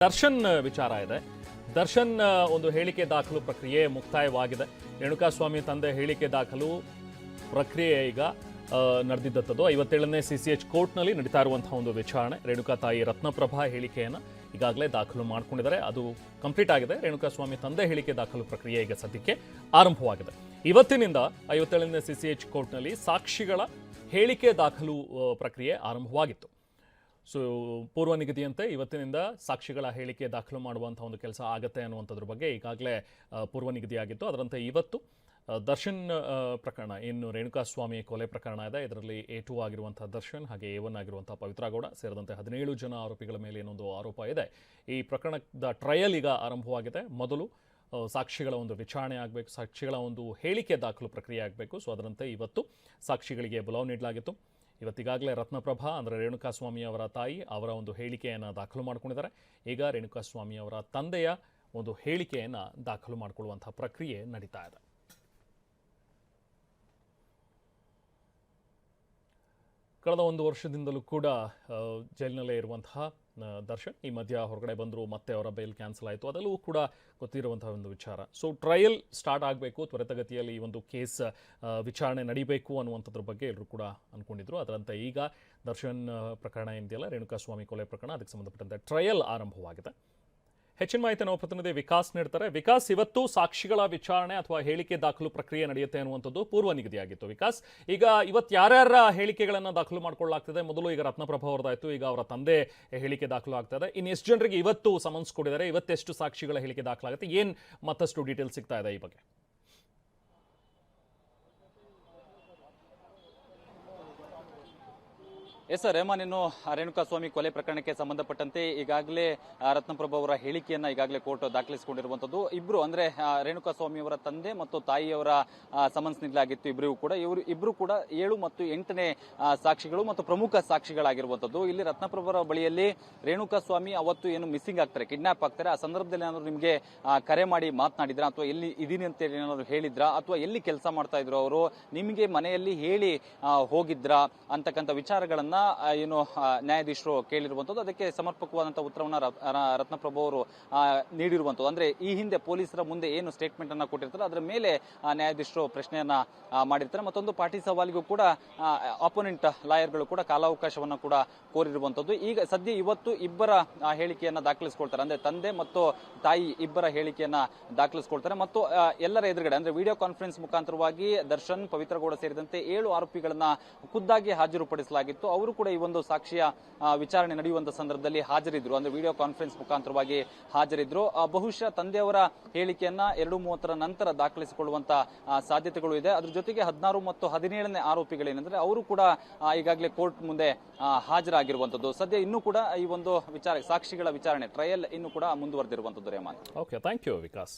ದರ್ಶನ್ ವಿಚಾರ ಇದೆ. ದರ್ಶನ್ ಒಂದು ಹೇಳಿಕೆ ದಾಖಲು ಪ್ರಕ್ರಿಯೆ ಮುಕ್ತಾಯವಾಗಿದೆ. ರೇಣುಕಾಸ್ವಾಮಿ ತಂದೆ ಹೇಳಿಕೆ ದಾಖಲು ಪ್ರಕ್ರಿಯೆ ಈಗ ನಡೆದಿದ್ದದ್ದು 57ನೇ CCH ಕೋರ್ಟ್ನಲ್ಲಿ ನಡೀತಾ ಇರುವಂತಹ ಒಂದು ವಿಚಾರಣೆ. ರೇಣುಕಾ ತಾಯಿ ರತ್ನಪ್ರಭಾ ಹೇಳಿಕೆಯನ್ನು ಈಗಾಗಲೇ ದಾಖಲು ಮಾಡಿಕೊಂಡಿದ್ದಾರೆ. ಅದು ಕಂಪ್ಲೀಟ್ ಆಗಿದೆ. ರೇಣುಕಾಸ್ವಾಮಿ ತಂದೆ ಹೇಳಿಕೆ ದಾಖಲು ಪ್ರಕ್ರಿಯೆ ಈಗ ಸದ್ಯಕ್ಕೆ ಆರಂಭವಾಗಿದೆ. ಇವತ್ತಿನಿಂದ 57ನೇ CCH ಕೋರ್ಟ್ನಲ್ಲಿ ಸಾಕ್ಷಿಗಳ ಹೇಳಿಕೆ ದಾಖಲು ಪ್ರಕ್ರಿಯೆ ಆರಂಭವಾಗಿತ್ತು. ಸೊ ಪೂರ್ವ ನಿಗದಿಯಂತೆ ಇವತ್ತಿನಿಂದ ಸಾಕ್ಷಿಗಳ ಹೇಳಿಕೆ ದಾಖಲು ಮಾಡುವಂಥ ಒಂದು ಕೆಲಸ ಆಗುತ್ತೆ ಅನ್ನುವಂಥದ್ರ ಬಗ್ಗೆ ಈಗಾಗಲೇ ಪೂರ್ವ ನಿಗದಿಯಾಗಿತ್ತು. ಅದರಂತೆ ಇವತ್ತು ದರ್ಶನ್ ಪ್ರಕರಣ, ಏನು ರೇಣುಕಾಸ್ವಾಮಿ ಕೊಲೆ ಪ್ರಕರಣ ಇದೆ, ಇದರಲ್ಲಿ A2 ಆಗಿರುವಂಥ ದರ್ಶನ್ ಹಾಗೆ A1 ಆಗಿರುವಂಥ ಪವಿತ್ರ ಗೌಡ ಸೇರಿದಂತೆ 17 ಜನ ಆರೋಪಿಗಳ ಮೇಲೆ ಏನೊಂದು ಆರೋಪ ಇದೆ. ಈ ಪ್ರಕರಣದ ಟ್ರಯಲ್ ಈಗ ಆರಂಭವಾಗಿದೆ. ಮೊದಲು ಸಾಕ್ಷಿಗಳ ಒಂದು ವಿಚಾರಣೆ ಆಗಬೇಕು, ಸಾಕ್ಷಿಗಳ ಒಂದು ಹೇಳಿಕೆ ದಾಖಲು ಪ್ರಕ್ರಿಯೆ ಆಗಬೇಕು. ಸೊ ಅದರಂತೆ ಇವತ್ತು ಸಾಕ್ಷಿಗಳಿಗೆ ಬುಲಾವ್ ನೀಡಲಾಗಿತ್ತು. ಇವತ್ತಿಗಾಗಲೇ ರತ್ನಪ್ರಭಾ ಅಂದರೆ ರೇಣುಕಾಸ್ವಾಮಿ ಅವರ ತಾಯಿ ಅವರ ಒಂದು ಹೇಳಿಕೆಯನ್ನು ದಾಖಲು ಮಾಡಿಕೊಂಡಿದ್ದಾರೆ. ಈಗ ರೇಣುಕಾಸ್ವಾಮಿ ಅವರ ತಂದೆಯ ಒಂದು ಹೇಳಿಕೆಯನ್ನು ದಾಖಲು ಮಾಡಿಕೊಳ್ಳುವಂಥ ಪ್ರಕ್ರಿಯೆ ನಡೀತಾ ಇದೆ. ಕಳೆದ ಒಂದು ವರ್ಷದಿಂದಲೂ ಕೂಡ ಜೈಲಿನಲ್ಲೇ ಇರುವಂತಹ ದರ್ಶನ್ ಈ ಮಧ್ಯ ಹೊರಗಡೆ ಬಂದರು, ಮತ್ತೆ ಅವರ ಬೇಲ್ ಕ್ಯಾನ್ಸಲ್ ಆಯಿತು. ಅದೆಲ್ಲವೂ ಕೂಡ ಗೊತ್ತಿರುವಂತಹ ಒಂದು ವಿಚಾರ. ಸೊ ಟ್ರಯಲ್ ಸ್ಟಾರ್ಟ್ ಆಗಬೇಕು, ತ್ವರಿತಗತಿಯಲ್ಲಿ ಈ ಒಂದು ಕೇಸ್ ವಿಚಾರಣೆ ನಡೀಬೇಕು ಅನ್ನುವಂಥದ್ರ ಬಗ್ಗೆ ಎಲ್ಲರೂ ಕೂಡ ಅಂದ್ಕೊಂಡಿದ್ರು. ಅದರಂತೆ ಈಗ ದರ್ಶನ್ ಪ್ರಕರಣ ಏನಿದೆಯಲ್ಲ, ರೇಣುಕಾಸ್ವಾಮಿ ಕೊಲೆ ಪ್ರಕರಣ, ಅದಕ್ಕೆ ಸಂಬಂಧಪಟ್ಟಂತೆ ಟ್ರಯಲ್ ಆರಂಭವಾಗಿದೆ. ಹೆಚ್ಚಿನ ಮಾಹಿತಿ ನಾವು ಪ್ರತಿನಿಧಿ ವಿಕಾಸ್ ನೀಡ್ತಾರೆ. ವಿಕಾಸ್, ಇವತ್ತು ಸಾಕ್ಷಿಗಳ ವಿಚಾರಣೆ ಅಥವಾ ಹೇಳಿಕೆ ದಾಖಲು ಪ್ರಕ್ರಿಯೆ ನಡೆಯುತ್ತೆ ಅನ್ನುವಂಥದ್ದು ಪೂರ್ವ ನಿಗದಿಯಾಗಿತ್ತು. ವಿಕಾಸ್, ಈಗ ಇವತ್ತು ಯಾರ್ಯಾರ ಹೇಳಿಕೆಗಳನ್ನು ದಾಖಲು ಮಾಡ್ಕೊಳ್ಳಲಾಗ್ತದೆ? ಮೊದಲು ಈಗ ರತ್ನಪ್ರಭಾ ಅವರದಾಯಿತು, ಈಗ ಅವರ ತಂದೆ ಹೇಳಿಕೆ ದಾಖಲು ಆಗ್ತದೆ. ಇನ್ನು ಎಷ್ಟು ಜನರಿಗೆ ಇವತ್ತು ಸಮನ್ಸ್ ಕೊಟ್ಟಿದ್ದಾರೆ? ಇವತ್ತೆಷ್ಟು ಸಾಕ್ಷಿಗಳ ಹೇಳಿಕೆ ದಾಖಲಾಗುತ್ತೆ? ಏನು ಮತ್ತಷ್ಟು ಡೀಟೇಲ್ಸ್ ಸಿಗ್ತಾ ಇದೆ ಈ ಬಗ್ಗೆ? ಎಸ್ ಸರ್, ರೇಮಾನ್, ಇನ್ನು ರೇಣುಕಾಸ್ವಾಮಿ ಕೊಲೆ ಪ್ರಕರಣಕ್ಕೆ ಸಂಬಂಧಪಟ್ಟಂತೆ ಈಗಾಗಲೇ ರತ್ನಪ್ರಭಾ ಅವರ ಹೇಳಿಕೆಯನ್ನ ಈಗಾಗಲೇ ಕೋರ್ಟ್ ದಾಖಲಿಸಿಕೊಂಡಿರುವಂತದ್ದು. ಇಬ್ರು ಅಂದ್ರೆ ರೇಣುಕಾಸ್ವಾಮಿ ಅವರ ತಂದೆ ಮತ್ತು ತಾಯಿಯವರ ಸಮನ್ಸ್ ನೀಡಲಾಗಿತ್ತು. ಇಬ್ರು ಕೂಡ 7 ಮತ್ತು 8ನೇ ಸಾಕ್ಷಿಗಳು ಮತ್ತು ಪ್ರಮುಖ ಸಾಕ್ಷಿಗಳಾಗಿರುವಂತದ್ದು. ಇಲ್ಲಿ ರತ್ನಪ್ರಭಾ ಬಳಿಯಲ್ಲಿ ರೇಣುಕಾಸ್ವಾಮಿ ಅವತ್ತು ಏನು ಮಿಸ್ಸಿಂಗ್ ಆಗ್ತಾರೆ, ಕಿಡ್ನಾಪ್ ಆಗ್ತಾರೆ, ಆ ಸಂದರ್ಭದಲ್ಲಿ ಏನಾದ್ರು ನಿಮಗೆ ಕರೆ ಮಾಡಿ ಮಾತನಾಡಿದ್ರ, ಅಥವಾ ಎಲ್ಲಿ ಇದೀನಿ ಅಂತ ಏನಾದ್ರು ಹೇಳಿದ್ರ, ಅಥವಾ ಎಲ್ಲಿ ಕೆಲಸ ಮಾಡ್ತಾ ಇದ್ರು ಅವರು, ನಿಮಗೆ ಮನೆಯಲ್ಲಿ ಹೇಳಿ ಹೋಗಿದ್ರ ಅಂತಕ್ಕಂಥ ವಿಚಾರಗಳನ್ನ ಏನು ನ್ಯಾಯಾಧೀಶರು ಕೇಳಿರುವಂತದ್ದು. ಅದಕ್ಕೆ ಸಮರ್ಪಕವಾದಂತಹ ಉತ್ತರವನ್ನ ರತ್ನಪ್ರಭಾ ಅವರು ನೀಡಿರುವಂತದ್ದು. ಅಂದ್ರೆ ಈ ಹಿಂದೆ ಪೊಲೀಸರ ಮುಂದೆ ಏನು ಸ್ಟೇಟ್ಮೆಂಟ್ ಅನ್ನ ಕೊಟ್ಟಿರ್ತಾರೆ ಅದರ ಮೇಲೆ ನ್ಯಾಯಾಧೀಶರು ಪ್ರಶ್ನೆಯನ್ನ ಮಾಡಿರ್ತಾರೆ. ಮತ್ತೊಂದು ಪಾರ್ಟಿ ಸವಾಲಿಗೂ ಕೂಡ ಅಪೋನೆಂಟ್ ಲಾಯರ್ಗಳು ಕೂಡ ಕಾಲಾವಕಾಶವನ್ನ ಕೂಡ ಕೋರಿರುವಂತದ್ದು. ಈಗ ಸದ್ಯ ಇವತ್ತು ಇಬ್ಬರ ಹೇಳಿಕೆಯನ್ನ ದಾಖಲಿಸಿಕೊಳ್ತಾರೆ. ಅಂದ್ರೆ ತಂದೆ ಮತ್ತು ತಾಯಿ ಇಬ್ಬರ ಹೇಳಿಕೆಯನ್ನ ದಾಖಲಿಸಿಕೊಳ್ತಾರೆ. ಮತ್ತು ಎಲ್ಲರ ಎದುರುಗಡೆ ಅಂದ್ರೆ ವಿಡಿಯೋ ಕಾನ್ಫರೆನ್ಸ್ ಮುಖಾಂತರವಾಗಿ ದರ್ಶನ್, ಪವಿತ್ರ ಗೌಡ ಸೇರಿದಂತೆ 7 ಆರೋಪಿಗಳನ್ನ ಖುದ್ದಾಗಿ ಹಾಜರುಪಡಿಸಲಾಗಿತ್ತು. ಅವರು ಕೂಡ ಈ ಒಂದು ಸಾಕ್ಷಿಯ ವಿಚಾರಣೆ ನಡೆಯುವಂತ ಸಂದರ್ಭದಲ್ಲಿ ಹಾಜರಿದ್ರು. ಅಂದ್ರೆ ವಿಡಿಯೋ ಕಾನ್ಫರೆನ್ಸ್ ಮುಖಾಂತರವಾಗಿ ಹಾಜರಿದ್ರು. ಬಹುಶಃ ತಂದೆಯವರ ಹೇಳಿಕೆಯನ್ನ 2:30 ನಂತರ ದಾಖಲಿಸಿಕೊಳ್ಳುವಂತ ಸಾಧ್ಯತೆಗಳು ಇದೆ. ಅದ್ರ ಜೊತೆಗೆ 16 ಮತ್ತು 17ನೇ ಆರೋಪಿಗಳೇನೆಂದ್ರೆ ಅವರು ಕೂಡ ಈಗಾಗಲೇ ಕೋರ್ಟ್ ಮುಂದೆ ಹಾಜರಾಗಿರುವಂತದ್ದು. ಸದ್ಯ ಇನ್ನೂ ಕೂಡ ಈ ಒಂದು ಸಾಕ್ಷಿಗಳ ವಿಚಾರಣೆ ಟ್ರಯಲ್ ಇನ್ನೂ ಕೂಡ ಮುಂದುವರೆದಿರುವಂತದ್ದು. ರೇಮಾನ್, ಓಕೆ, ಥ್ಯಾಂಕ್ ಯು ವಿಕಾಸ್.